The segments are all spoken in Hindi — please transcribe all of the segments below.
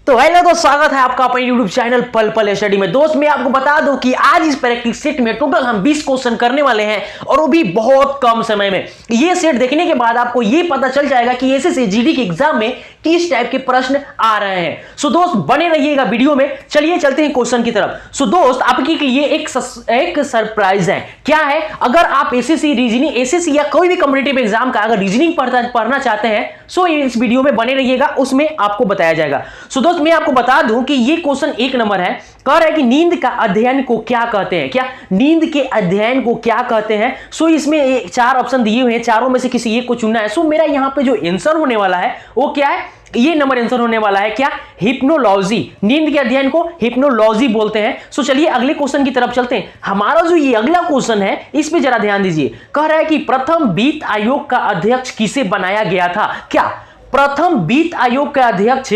तो हेलो दोस्त, स्वागत है आपका अपने YouTube चैनल पल पल स्टडी में। दोस्त मैं आपको बता दूं कि आज इस प्रैक्टिस सेट में टोटल हम 20 क्वेश्चन करने वाले हैं और वो भी बहुत कम समय में। ये सेट देखने के बाद आपको ये पता चल जाएगा कि एसएससी जीडी के एग्जाम में किस टाइप के प्रश्न आ रहे हैं। सो दोस्त बने रहिएगा वीडियो में। चलिए चलते हैं क्वेश्चन की तरफ। सो दोस्त आपके लिए एक सरप्राइज है। क्या है? अगर आप एसएससी रीजनिंग एसएससी या कोई भी कॉम्पिटिटिव एग्जाम का अगर रीजनिंग पढ़ना चाहते हैं सो इस वीडियो में बने रहिएगा, उसमें आपको बताया जाएगा। सो दोस्त मैं आपको बता दूं कि ये क्वेश्चन 1 नंबर है। कह रहा है कि नींद का अध्ययन को क्या कहते हैं। क्या नींद के अध्ययन को क्या कहते हैं? सो इसमें 4 ऑप्शन दिए हुए हैं, चारों में से किसी एक को चुनना है। सो मेरा यहां पे जो आंसर होने वाला है वो क्या है? ये नंबर आंसर होने वाला है क्या? हिप्नोलॉजी। नींद के अध्ययन को हिप्नोलॉजी बोलते हैं। सो चलिए अगले क्वेश्चन की तरफ चलते हैं। हमारा जो ये अगला क्वेश्चन है इस पे जरा ध्यान दीजिए। कह रहा है कि प्रथम वित्त आयोग का अध्यक्ष किसे बनाया गया था? क्या प्रथम वित्त आयोग का अध्यक्ष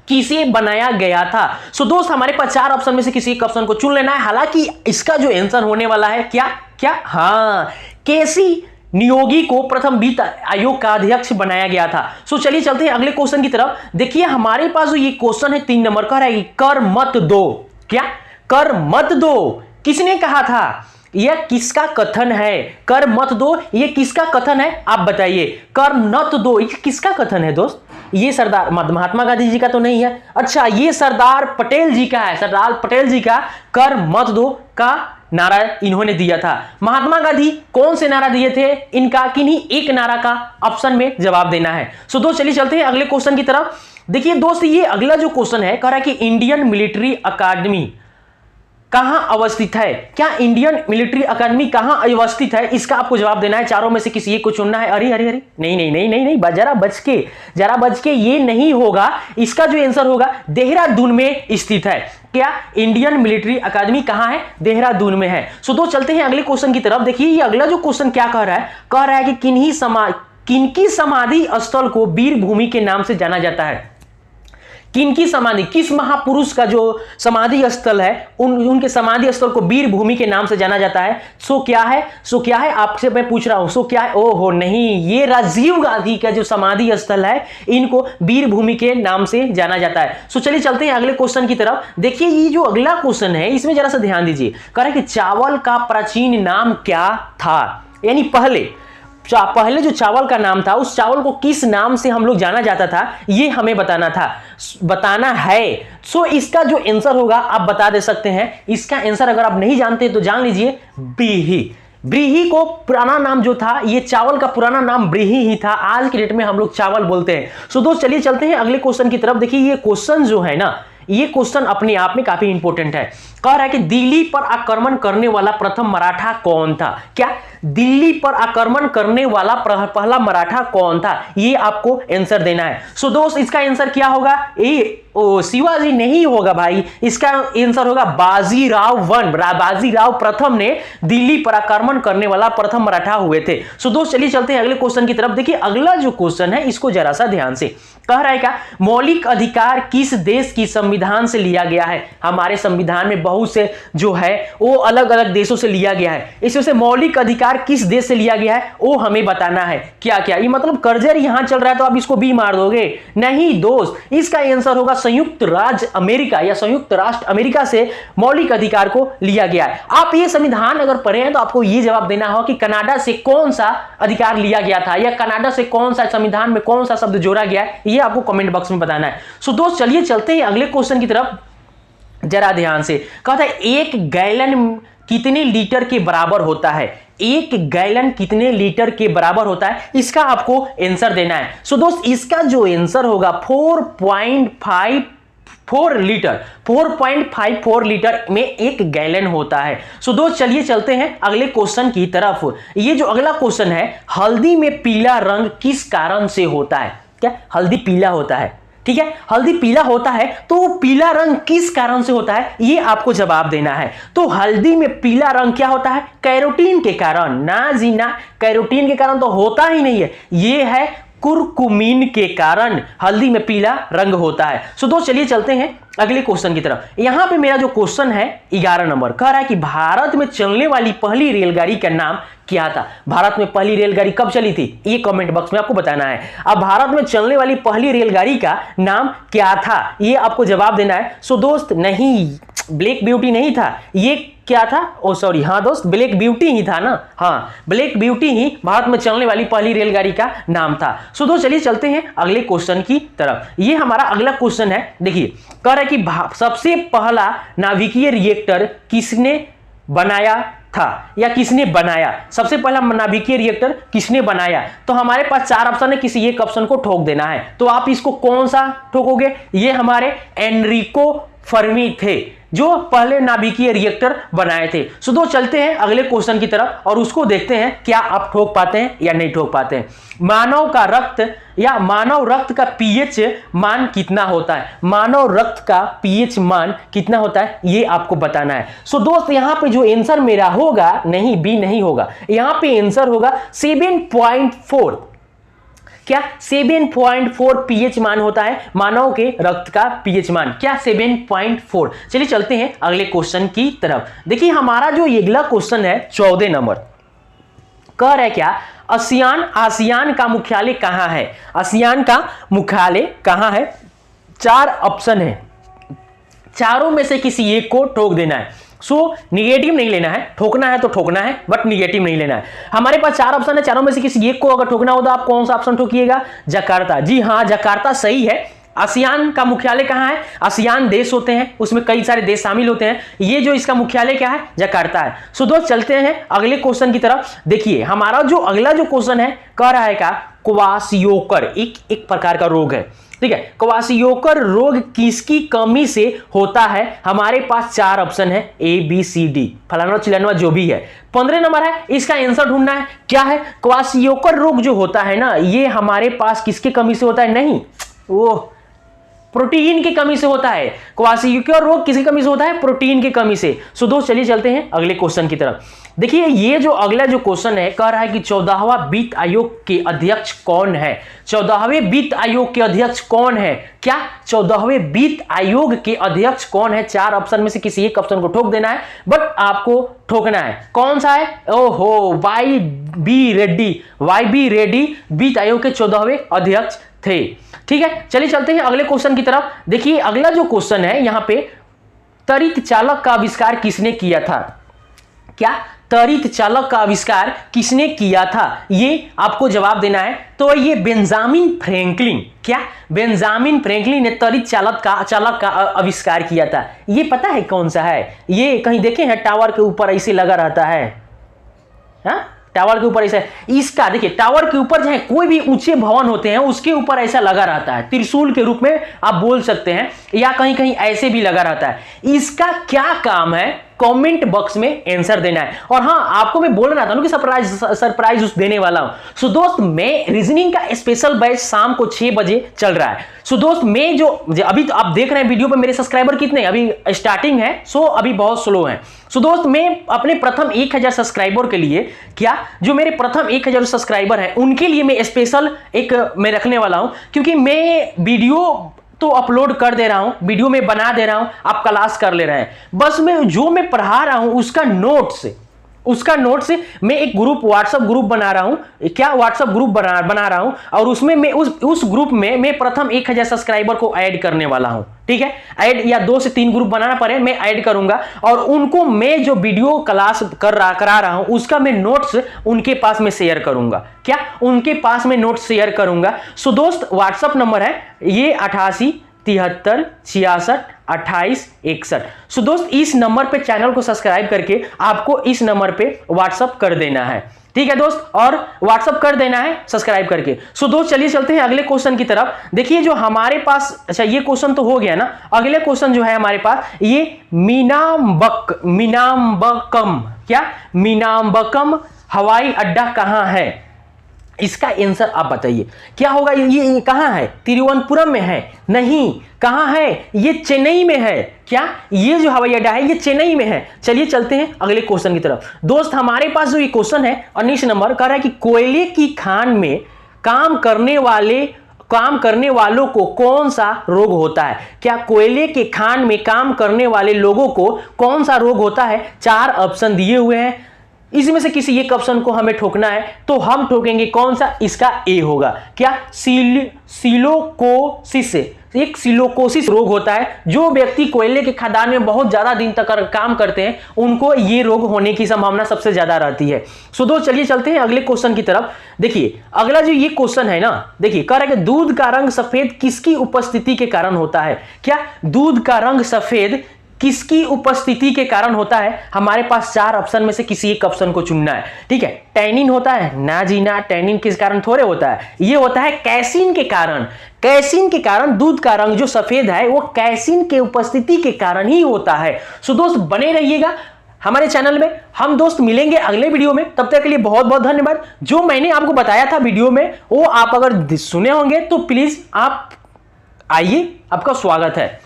किसे बनाया गया था? सो दोस्त हमारे पास 4 ऑप्शन में से किसी एक ऑप्शन को चुन लेना है। हालांकि इसका जो आंसर होने वाला है क्या क्या हाँ, केसी नियोगी को प्रथम वित्त आयोग का अध्यक्ष बनाया गया था। सो चलिए चलते हैं अगले क्वेश्चन की तरफ। देखिए हमारे पास जो ये क्वेश्चन है 3 नंबर का है, कर मत दो। क्या कर मत दो किसने कहा था? यह किसका कथन है? कर मत दो ये किसका कथन है आप बताइए। कर मत दो ये किसका कथन है दोस्त? ये सरदार महात्मा गांधी जी का तो नहीं है। अच्छा ये सरदार पटेल जी का है। सरदार पटेल जी का कर मत दो का नारा इन्होंने दिया था। महात्मा गांधी कौन से नारा दिए थे? इनका किन्हीं एक नारा का ऑप्शन में जवाब देना है। सो दोस्त चलिए चलते हैं अगले क्वेश्चन की तरफ। देखिए दोस्त ये अगला जो क्वेश्चन है कह रहा है कि इंडियन मिलिट्री अकादमी कहां अवस्थित है? क्या इंडियन मिलिट्री अकादमी कहां अवस्थित है? इसका आपको जवाब देना है। चारों में से किसी एक को चुनना है। अरे अरे अरे नहीं नहीं नहीं नहीं नहीं, जरा बच के ये नहीं होगा। इसका जो आंसर होगा देहरादून में स्थित है। क्या इंडियन मिलिट्री अकादमी कहां है? देहरादून में है। सो दो चलते हैं अगले क्वेश्चन की तरफ। देखिए ये अगला जो क्वेश्चन क्या कह रहा है? कह रहा है कि किनकी समाधि स्थल को वीर भूमि के नाम से जाना जाता है? किनकी समाधि, किस महापुरुष का जो समाधि स्थल है उनके समाधि स्थल को वीर भूमि के नाम से जाना जाता है? सो क्या है आपसे मैं पूछ रहा हूं। सो क्या है? ओहो नहीं, ये राजीव गांधी का जो समाधि स्थल है इनको वीर भूमि के नाम से जाना जाता है। सो चलिए चलते हैं अगले क्वेश्चन की तरफ। देखिए ये जो अगला क्वेश्चन है इसमें जरा सा ध्यान दीजिए। कह रहा है कि चावल का प्राचीन नाम क्या था? यानी पहले जो चावल का नाम था उस चावल को किस नाम से हम लोग जाना जाता था ये हमें बताना है। सो इसका जो आंसर होगा आप बता दे सकते हैं। इसका आंसर अगर आप नहीं जानते तो जान लीजिए ब्रीही को पुराना नाम जो था, ये चावल का पुराना नाम ब्रीही ही था। आज के डेट में हम लोग चावल बोलते हैं। सो दोस्त चलिए चलते हैं अगले क्वेश्चन की तरफ। देखिए ये क्वेश्चन जो है ना, ये क्वेश्चन अपने आप में काफी इंपॉर्टेंट है। कह रहा है कि दिल्ली पर आक्रमण करने वाला प्रथम मराठा कौन था? क्या दिल्ली पर आक्रमण करने वाला पहला मराठा कौन था? ये आपको आंसर देना है। सो दोस्त इसका आंसर क्या होगा? शिवाजी नहीं होगा भाई, इसका आंसर होगा बाजीराव प्रथम ने दिल्ली पर आक्रमण करने वाला प्रथम मराठा हुए थे। सो दोस्त चलिए चलते हैं अगले क्वेश्चन की तरफ। देखिए अगला जो क्वेश्चन है इसको जरा सा ध्यान से। कह रहा है क्या मौलिक अधिकार किस देश की संविधान से लिया गया है? हमारे संविधान में बहुत से जो है वो अलग अलग देशों से लिया गया है। इसमें से मौलिक अधिकार किस देश से लिया गया है वो हमें बताना है। क्या क्या ये मतलब कर्जर यहां चल रहा है तो आप इसको भी मार दोगे? नहीं दोस्त, इसका आंसर होगा संयुक्त राज्य अमेरिका या संयुक्त राष्ट्र अमेरिका से मौलिक अधिकार को लिया गया है। आप ये संविधान अगर पढ़े हैं तो आपको ये जवाब देना होगा कि कनाडा से कौन सा अधिकार लिया गया था या कनाडा से कौन सा संविधान में कौन सा शब्द जोड़ा गया है, ये आपको कमेंट बॉक्स में बताना है। सो दोस्त चलिए चलते हैं अगले क्वेश्चन की तरफ जरा ध्यान से। कहता है 1 गैलन कितने लीटर के बराबर होता है? 1 गैलन कितने लीटर के बराबर होता है? इसका आपको आंसर देना है। सो दोस्त इसका जो आंसर होगा 4.54 लीटर 4.54 लीटर में 1 गैलन होता है। सो दोस्त चलिए चलते हैं अगले क्वेश्चन की तरफ। ये जो अगला क्वेश्चन है, हल्दी में पीला रंग किस कारण से होता है? क्या हल्दी पीला होता है? ठीक है, हल्दी पीला होता है तो पीला रंग किस कारण से होता है ये आपको जवाब देना है। तो हल्दी में पीला रंग क्या होता है? कैरोटीन के कारण। ना जी ना, कैरोटीन के कारण तो होता ही नहीं है। ये है कुरकुमीन के कारण हल्दी में पीला रंग होता है। सो दोस्त चलिए चलते हैं अगले क्वेश्चन की तरफ। यहां पे मेरा जो क्वेश्चन है 11 नंबर कह रहा है कि भारत में चलने वाली पहली रेलगाड़ी का नाम क्या था। भारत में पहली रेलगाड़ी कब चली थी ये कमेंट बॉक्स में आपको बताना है। अब भारत में चलने वाली पहली रेलगाड़ी का नाम क्या था ये आपको जवाब देना है। सो दोस्त नहीं, ब्लैक ब्यूटी नहीं था, ये क्या था, ओ सॉरी, हाँ दोस्त ब्लैक ब्यूटी ही था ना, हाँ ब्लैक ब्यूटी ही भारत में चलने वाली पहली रेलगाड़ी का नाम था। सो दोस्त चलिए चलते हैं अगले क्वेश्चन की तरफ। ये हमारा अगला क्वेश्चन है, देखिए कह रहा है कि सबसे पहला नाभिकीय रिएक्टर किसने बनाया था या किसने बनाया, सबसे पहला नाभिकीय रिएक्टर किसने बनाया। तो हमारे पास 4 ऑप्शन है, किसी एक ऑप्शन को ठोक देना है। तो आप इसको कौन सा ठोकोगे, ये हमारे एनरिको फर्मी थे जो पहले नाभिकीय रिएक्टर बनाए थे। सो दो चलते हैं अगले क्वेश्चन की तरफ और उसको देखते हैं क्या आप ठोक पाते हैं या नहीं ठोक पाते हैं। मानव का रक्त या मानव रक्त का पीएच मान कितना होता है, मानव रक्त का पीएच मान कितना होता है ये आपको बताना है। सो दोस्त यहां पे जो आंसर मेरा होगा, नहीं बी नहीं होगा, यहां पे आंसर होगा 7.4। क्या 7.4 पीएच मान होता है मानव के रक्त का पीएच मान, क्या 7.4। चलिए चलते हैं अगले क्वेश्चन की तरफ। देखिए हमारा जो अगला क्वेश्चन है 14 नंबर कह रहा है क्या, आसियान का मुख्यालय कहां है, आसियान का मुख्यालय कहां है। 4 ऑप्शन है, चारों में से किसी एक को ठोक देना है। सो निगेटिव नहीं लेना है, ठोकना है तो ठोकना है बट निगेटिव नहीं लेना है। हमारे पास 4 ऑप्शन है, चारों में से किसी एक को अगर ठोकना हो तो आप कौन सा ऑप्शन ठोकिएगा, जकार्ता। जी हाँ जकार्ता सही है। आसियान का मुख्यालय कहां है, आसियान देश होते हैं उसमें कई सारे देश शामिल होते हैं, ये जो इसका मुख्यालय क्या है, जकार्ता है। सो दोस्त चलते हैं अगले क्वेश्चन की तरफ। देखिए हमारा जो अगला जो क्वेश्चन है कह रहा है क्या, क्वाशियोकर एक प्रकार का रोग है, ठीक है। क्वाशियोकर रोग किसकी कमी से होता है। हमारे पास 4 ऑप्शन है ए बी सी डी, फलाना चिलाना जो भी है। 15 नंबर है, इसका आंसर ढूंढना है क्या है। क्वाशियोकर रोग जो होता है ना ये हमारे पास किसकी कमी से होता है, नहीं वो प्रोटीन की कमी से होता है। क्वाशियोकर रोग किसकी कमी से होता है, प्रोटीन की कमी से। सो दोस्त चलिए चलते हैं अगले क्वेश्चन की तरफ। देखिए ये जो अगला जो क्वेश्चन है कह रहा है कि 14वां वित्त आयोग के अध्यक्ष कौन है। 14वें वित्त आयोग के अध्यक्ष कौन है, क्या 14वें वित्त आयोग के अध्यक्ष कौन है। 4 ऑप्शन में से किसी एक ऑप्शन को ठोक देना है बट आपको ठोकना है, कौन सा है, ओहो वाई बी रेड्डी वित्त आयोग के 14वें अध्यक्ष थे, ठीक है। चलिए चलते हैं अगले क्वेश्चन की तरफ। देखिए अगला जो क्वेश्चन है यहां पे त्वरित चालक का आविष्कार किसने किया था, क्या त्वरित चालक का आविष्कार किसने किया था ये आपको जवाब देना है। तो ये बेंजामिन फ्रैंकलिन, क्या बेंजामिन फ्रैंकलिन ने त्वरित चालक का आविष्कार किया था। ये पता है कौन सा है, ये कहीं देखे हैं टावर के ऊपर ऐसे लगा रहता है, हाँ टावर के ऊपर ऐसा, इसका देखिए टावर के ऊपर चाहे कोई भी ऊंचे भवन होते हैं उसके ऊपर ऐसा लगा रहता है, त्रिशूल के रूप में आप बोल सकते हैं या कहीं कहीं ऐसे भी लगा रहता है। इसका क्या काम है कमेंट बॉक्स में आंसर देना है। और हाँ आपको मैं बोल रहा था ना कि सरप्राइज देने वाला हूं। सो दोस्त मैं रीजनिंग का स्पेशल बैच शाम को 6 बजे चल रहा है। सो दोस्त मैं जो अभी तो आप देख रहे हैं वीडियो पे मेरे सब्सक्राइबर कितने अभी स्टार्टिंग है, सो अभी बहुत स्लो है। सो दोस्त मैं अपने प्रथम 1000 सब्सक्राइबर के लिए, क्या जो मेरे प्रथम 1000 सब्सक्राइबर हैं उनके लिए मैं स्पेशल एक मैं रखने वाला हूं, क्योंकि मैं वीडियो तो अपलोड कर दे रहा हूं, वीडियो में बना दे रहा हूं, आप क्लास कर ले रहे हैं, बस मैं जो मैं पढ़ा रहा हूं उसका नोट से मैं एक ग्रुप व्हाट्सएप ग्रुप बना रहा हूं, क्या व्हाट्सएप ग्रुप बना रहा हूं और उसमें मैं उस ग्रुप में मैं प्रथम 1000 सब्सक्राइबर को ऐड करने वाला हूं, ठीक है। ऐड या 2 से 3 ग्रुप बनाना पड़े मैं ऐड करूंगा और उनको मैं जो वीडियो क्लास करा रहा हूं उसका मैं नोट्स उनके पास में शेयर करूंगा, क्या उनके पास में नोट्स शेयर करूंगा। सो दोस्त व्हाट्सएप नंबर है ये 88 73 66 28 61। सो दोस्त इस नंबर पे चैनल को सब्सक्राइब करके आपको इस नंबर पे व्हाट्सएप कर देना है, ठीक है दोस्त, और व्हाट्सएप कर देना है सब्सक्राइब करके। सो दोस्त चलिए चलते हैं अगले क्वेश्चन की तरफ। देखिए जो हमारे पास, अच्छा ये क्वेश्चन तो हो गया ना, अगले क्वेश्चन जो है हमारे पास ये मीनाम्बकम हवाई अड्डा कहां है, इसका आंसर आप बताइए क्या होगा। ये कहां है, तिरुवनंतपुरम में है, नहीं कहां है, ये चेन्नई में है, क्या ये जो हवाई अड्डा है ये चेन्नई में है। चलिए चलते हैं अगले क्वेश्चन की तरफ। दोस्त हमारे पास जो ये क्वेश्चन है 19 नंबर कह रहा है कि कोयले की खान में काम करने वालों को कौन सा रोग होता है? क्या कोयले के खान में काम करने वाले लोगों को कौन सा रोग होता है? 4 ऑप्शन दिए हुए हैं, इसमें से किसी एक ऑप्शन को हमें ठोकना है, तो हम ठोकेंगे कौन सा? इसका ए होगा। क्या? सिलोकोसिस। एक सिलोकोसिस रोग होता है। जो व्यक्ति कोयले के खदान में बहुत ज्यादा दिन तक काम करते हैं उनको ये रोग होने की संभावना सबसे ज्यादा रहती है। सो दोस्त चलिए चलते हैं अगले क्वेश्चन की तरफ। देखिए अगला जो ये क्वेश्चन है ना, देखिए कह रहा है कि दूध का रंग सफेद किसकी उपस्थिति के कारण होता है? क्या दूध का रंग सफेद किसकी उपस्थिति के कारण होता है? हमारे पास 4 ऑप्शन में से किसी एक ऑप्शन को चुनना है। ठीक है, टैनिन होता है ना जी ना, टैनिन किस कारण थोड़े होता है, ये होता है कैसीन के कारण। कैसीन के कारण दूध का रंग जो सफेद है वो कैसीन के उपस्थिति के कारण ही होता है। सो दोस्त बने रहिएगा हमारे चैनल में। हम दोस्त मिलेंगे अगले वीडियो में, तब तक के लिए बहुत बहुत धन्यवाद। जो मैंने आपको बताया था वीडियो में वो आप अगर सुने होंगे तो प्लीज आप आइए, आपका स्वागत है।